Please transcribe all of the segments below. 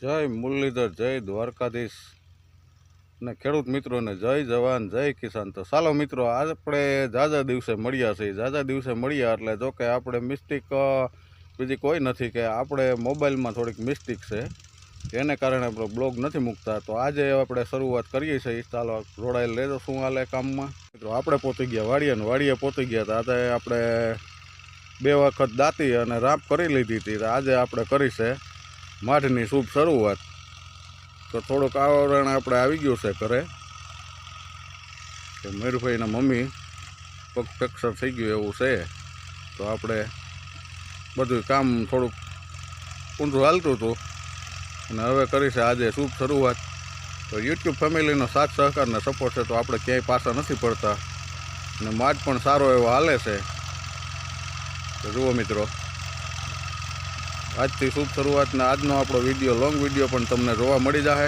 જય મુરલીધર, જય દ્વારકાધીશ ને ખેડૂત મિત્રોને જય જવાન, જય કિસાન। તો ચાલો મિત્રો, આપણે ઝાઝા દિવસે મળ્યા છીએ। ઝાઝા દિવસે મળ્યા એટલે જો કે આપણે મિસ્ટેક બીજી કોઈ નથી કે આપણે મોબાઈલમાં થોડીક મિસ્ટેક છે, એને કારણે આપણે બ્લોગ નથી મૂકતા। તો આજે આપણે શરૂઆત કરીએ છીએ। ચાલો જોડાયેલ રહેજો શું હાલે કામમાં। મિત્રો આપણે પહોંચી ગયા વાડીએ ને વાડીએ પહોંચી ગયા હતા। આજે આપણે 2 વખત દાંતી અને રાપ કરી લીધી હતી। આજે આપણે કરી છે માઠની શુભ શરૂઆત। તો થોડુંક આવરણ આપણે આવી ગયું છે ઘરે કે મયુરભાઈના મમ્મી પગ ફ્રેક્ચર થઈ ગયું એવું છે। તો આપણે બધું કામ થોડુંક ઊંધું હાલતું હતું અને હવે કરી છે આજે શુભ શરૂઆત। તો યુટ્યુબ ફેમિલીનો સાથ સહકાર ને સપોર્ટ છે તો આપણે ક્યાંય પાછા નથી પડતા અને માર્ચ પણ સારો એવો હાલે છે। તો જુઓ મિત્રો, આજથી શુભ શરૂઆતના આજનો આપણો વિડીયો લોંગ વિડીયો પણ તમને જોવા મળી જશે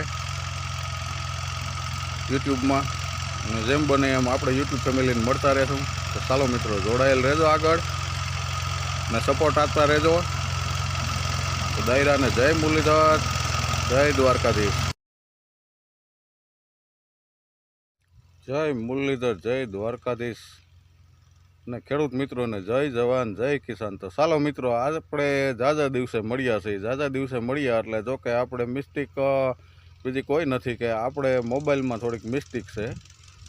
યુટ્યુબમાં, અને જેમ બને એમ આપણે યુટ્યુબ ફેમિલીને મળતા રહેશું। તો ચાલો મિત્રો, જોડાયેલ રહેજો આગળ ને સપોર્ટ આપતા રહેજો। તો દાયરાને જય મુરલીધર, જય દ્વારકાધીશ। જય મુરલીધર, જય દ્વારકાધીશ ને ખેડૂત મિત્રોને જય જવાન, જય કિસાન। તો ચાલો મિત્રો, આપણે ઝાઝા દિવસે મળ્યા છીએ। ઝાઝા દિવસે મળ્યા એટલે જો કે આપણે મિસ્ટેક બીજી કોઈ નથી કે આપણે મોબાઈલમાં થોડીક મિસ્ટેક છે,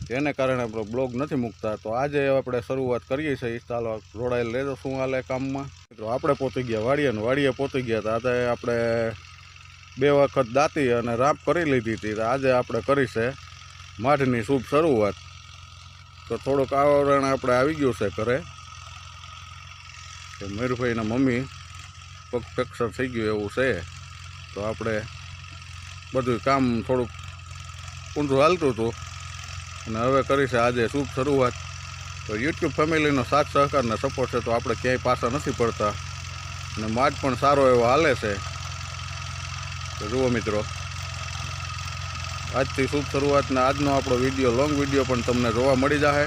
એને કારણે આપણે બ્લોગ નથી મૂકતા। તો આજે આપણે શરૂઆત કરીએ છીએ। ચાલો જોડાયેલ રહેજો શું હાલે કામમાં। મિત્રો આપણે પહોંચી ગયા વાડીએ ને વાડીએ પહોંચી ગયા હતા। આજે આપણે 2 વખત દાંતી અને રાપ કરી લીધી હતી। આજે આપણે કરી છે માઠની શુભ શરૂઆત। તો થોડુંક આવરણ આપણે આવી ગયું છે ઘરે કે મયુરભાઈના મમ્મી પગ ફ્રેક્ચર થઈ ગયું એવું છે। તો આપણે બધું કામ થોડુંક ઊંધું હાલતું હતું અને હવે કરી છે આજે શુભ શરૂઆત। તો યુટ્યુબ ફેમિલીનો સાથ સહકાર ને સપોર્ટ છે તો આપણે ક્યાંય પાછા નથી પડતા અને માર્ચ પણ સારો એવો હાલે છે। તો જુઓ મિત્રો, આજથી શુભ શરૂઆતના આજનો આપણો વિડીયો લોંગ વિડીયો પણ તમને જોવા મળી જશે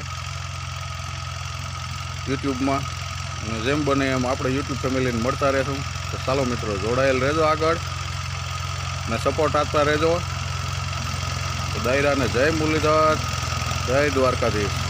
યુટ્યુબમાં, અને જેમ બને એમ આપણે યુટ્યુબ ફેમિલીને મળતા રહેશું। તો ચાલો મિત્રો, જોડાયેલ રહેજો આગળ ને સપોર્ટ આપતા રહેજો। તો દાયરાને જય મુરલીધર, જય દ્વારકાધીશ।